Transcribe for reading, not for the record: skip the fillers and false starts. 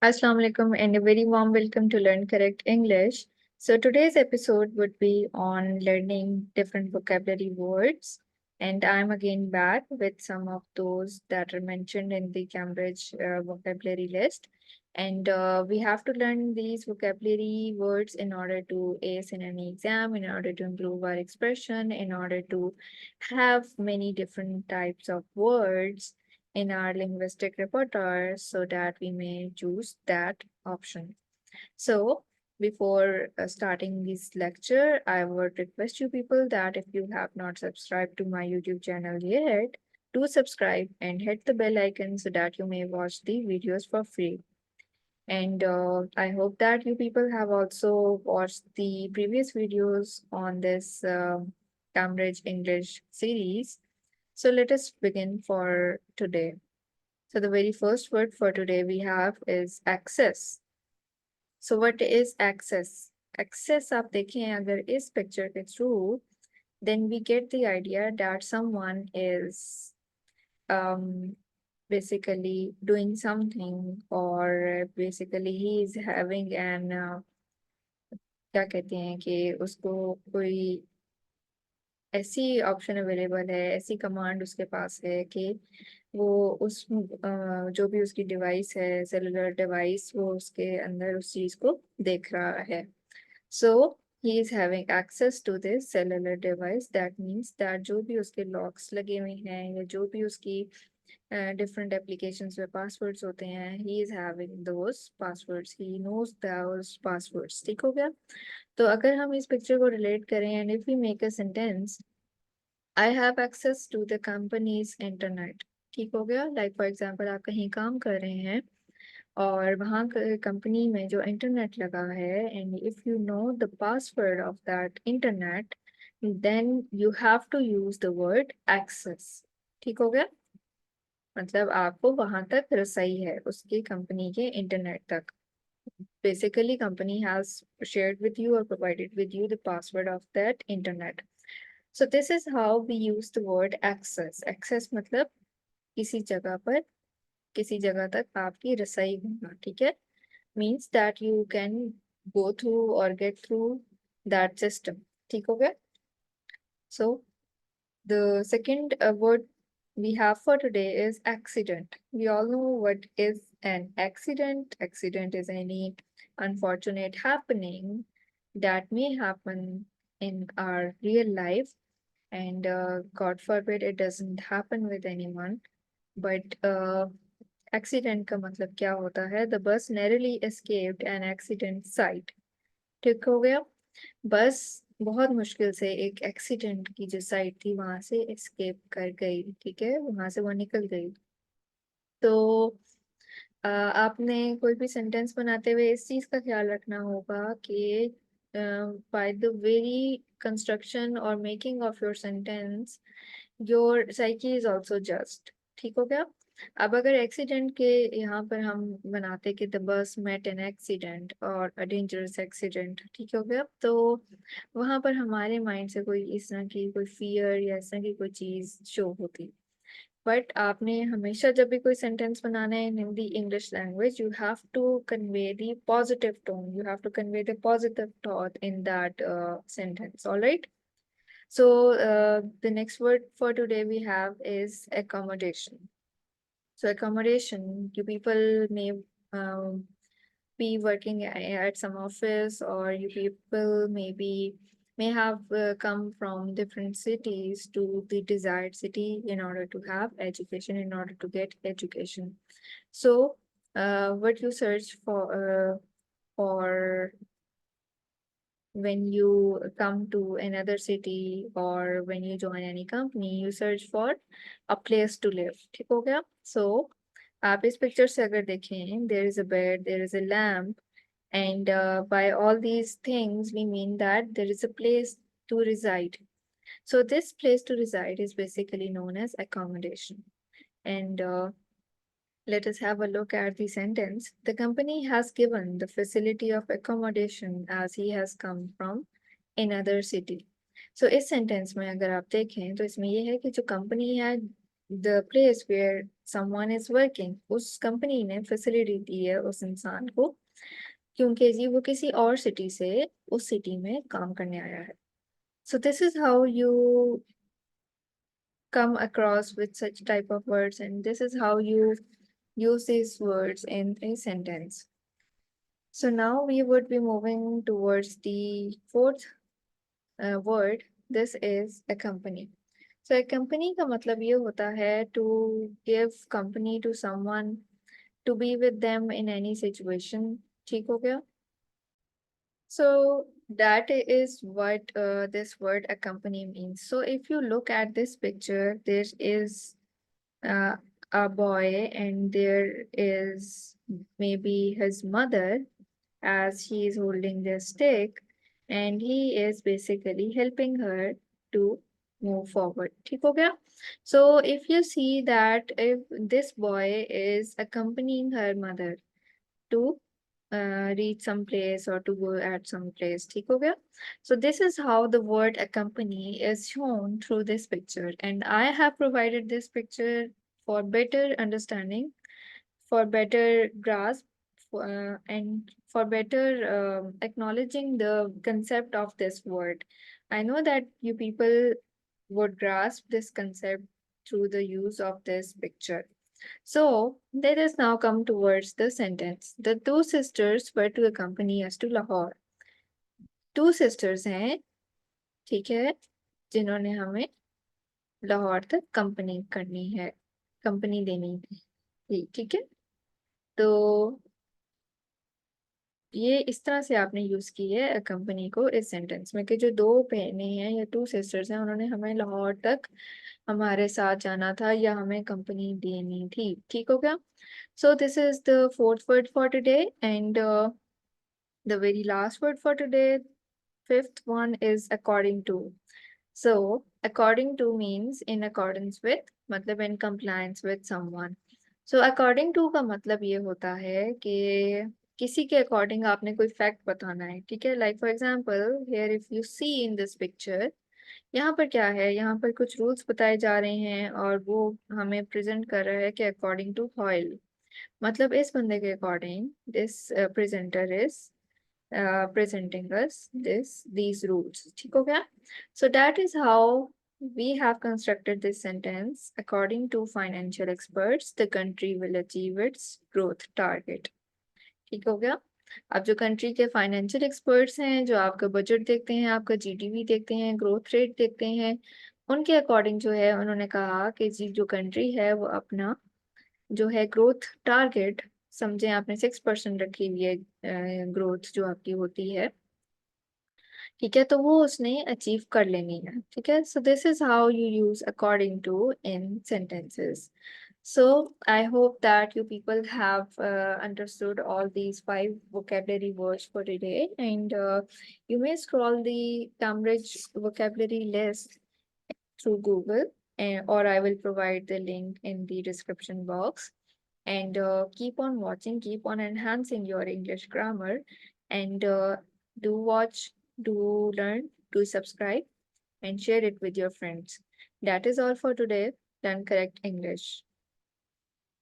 Assalamu alaikum and a very warm welcome to Learn Correct English. So today's episode would be on learning different vocabulary words, and I'm again back with some of those that are mentioned in the Cambridge vocabulary list. And we have to learn these vocabulary words in order to ace in any exam, in order to improve our expression, in order to have many different types of words in our linguistic repertoire so that we may choose that option. So, before starting this lecture, I would request you people that if you have not subscribed to my YouTube channel yet, do subscribe and hit the bell icon so that you may watch the videos for free. And I hope that you people have also watched the previous videos on this Cambridge English series. So let us begin for today. So the very first word for today we have is access. So what is access? Access आप देखें अगर इस picture के through, then we get the idea that someone is um, basically doing something or basically he is having an क्या कहते हैं कि उसको कोई ऐसी ऑप्शन अवेलेबल है, ऐसी कमांड उसके पास है कि वो उस जो भी उसकी डिवाइस है, सेलुलर डिवाइस, वो उसके अंदर उस चीज को देख रहा है. So he is having access to this cellular device. That means that जो भी उसके लॉक्स लगे हुए हैं या जो भी उसकी डिफरेंट एप्लीकेशंस में पासवर्ड्स होते हैं, he is having those passwords, he knows those passwords. ठीक हो गया? तो अगर हम इस पिक्चर को रिलेट करें and if we make a sentence, I have access to the company's internet. ठीक हो गया? लाइक फॉर एग्जांपल आप कहीं काम कर रहे हैं और वहाँ कंपनी में जो इंटरनेट लगा है and if you know the password of that internet, then you have to use the word access. ठीक हो गया? मतलब आपको वहां तक रसाई है उसकी कंपनी के इंटरनेट तक. Basically, company has shared with you or provided with you the password of that internet. So this is how we use the word access. Access मतलब किसी जगह पर, किसी जगह तक आपकी रसाई होना. ठीक है? Means that you can go through or get through that system. ठीक हो गया? So the second word we have for today is accident. We all know what is an accident. Accident is any unfortunate happening that may happen in our real life, and God forbid it doesn't happen with anyone. But accident का मतलब क्या होता है? The bus narrowly escaped an accident site. ठीक हो गया? बस बहुत मुश्किल से एक एक्सीडेंट की जो साइट थी वहां से एस्केप कर गई. ठीक है? वहां से वो निकल गई. तो आपने कोई भी सेंटेंस बनाते हुए इस चीज का ख्याल रखना होगा कि बाय द वेरी कंस्ट्रक्शन और making of your sentence, your psyche is also just. ठीक हो गया? अब अगर एक्सीडेंट के यहाँ पर हम बनाते कि the bus met an accident और अ डेंजरस एक्सीडेंट, ठीक हो गया, तो वहां पर हमारे माइंड से कोई इस तरह की कोई फियर या इस तरह की कोई चीज शो होती. बट आपने हमेशा जब भी कोई सेंटेंस बनाना है in Hindi English language, you have to convey the positive tone, you have to convey the positive thought in that sentence. All right. So the next word for today we have is accommodation. So accommodation, you people may um, be working at some office, or you people may have come from different cities to the desired city in order to have education, in order to get education. So what you search for when you come to another city or when you join any company, you search for a place to live. ठीक हो गया? So आप इस picture से अगर देखें, there is a bed, there is a lamp, and by all these things we mean that there is a place to reside. So this place to reside is basically known as accommodation. And let us have a look at the sentence. The company has given the facility of accommodation as he has come from another city. So इस sentence में अगर आप देखें तो इसमें ये है कि जो कंपनी है the place where someone is working, उस कंपनी ने फैसिलिटी दी है उस इंसान को, क्योंकि जी वो किसी और सिटी से उस सिटी में काम करने आया है. So this is how you come across with such type of words, and this is how you use these words in a sentence. So now we would be moving towards the fourth word. This is accompany. So accompany का मतलब ये होता है to give company to someone, to be with them in any situation. ठीक हो गया? So that is what this word accompany means. So if you look at this picture, there is uh, a boy and there is maybe his mother, as he is holding the stick, and he is basically helping her to move forward. ठीक हो गया? So if you see that if this boy is accompanying her mother to reach some place or to go at some place, ठीक हो गया? So this is how the word accompany is shown through this picture, and I have provided this picture for better understanding, for better grasp, and for better acknowledging the concept of this word. I know that you people would grasp this concept through the use of this picture. So let us now come towards the sentence. The two sisters were to accompany us to Lahore. Two sisters हैं, ठीक है, जिन्होंने हमें लाहौर तक company करनी है, company देनी थी, ठीक है. तो ये इस तरह से आपने यूज की है कंपनी को इस सेंटेंस में, कि जो दो बहनें हैं या टू सिस्टर्स हैं, उन्होंने हमें लाहौर तक हमारे साथ जाना था या हमें कंपनी देनी थी. ठीक हो गया? सो this is the fourth word for today, and the very last word for today, fifth one is according to. So according to means in accordance with, मतलब in compliance with someone. So according to का मतलब ये होता है कि किसी के according आपने कोई फैक्ट बताना है, ठीक है. Like for example here if you see in this picture, यहाँ पर क्या है, यहाँ पर कुछ रूल्स बताए जा रहे हैं और वो हमें प्रेजेंट कर रहा है कि अकॉर्डिंग टू हॉयल, मतलब इस बंदे के according this presenter is presenting us these rules. ठीक हो गया? So that is how we have constructed this sentence. According to financial experts, the country will achieve its growth target. ठीक हो गया? अब जो कंट्री के फाइनेंशियल एक्सपर्ट्स हैं, जो आपका बजट देखते हैं, आपका जीडीपी देखते हैं, ग्रोथ रेट देखते हैं, उनके अकॉर्डिंग जो है उन्होंने कहा कि जी जो कंट्री है वो अपना जो है ग्रोथ टारगेट, समझे आपने 6% रखी हुई है ग्रोथ जो आपकी होती है, ठीक है, तो वो उसने अचीव कर लेनी है. ठीक है. So this is how you use according to in sentences. So I hope that you people have understood all these 5 vocabulary words for today, and you may scroll the Cambridge vocabulary list through Google, or I will provide the link in the description box. And keep on watching, keep on enhancing your English grammar, and do watch, do learn, do subscribe, and share it with your friends. That is all for today. Learn correct English.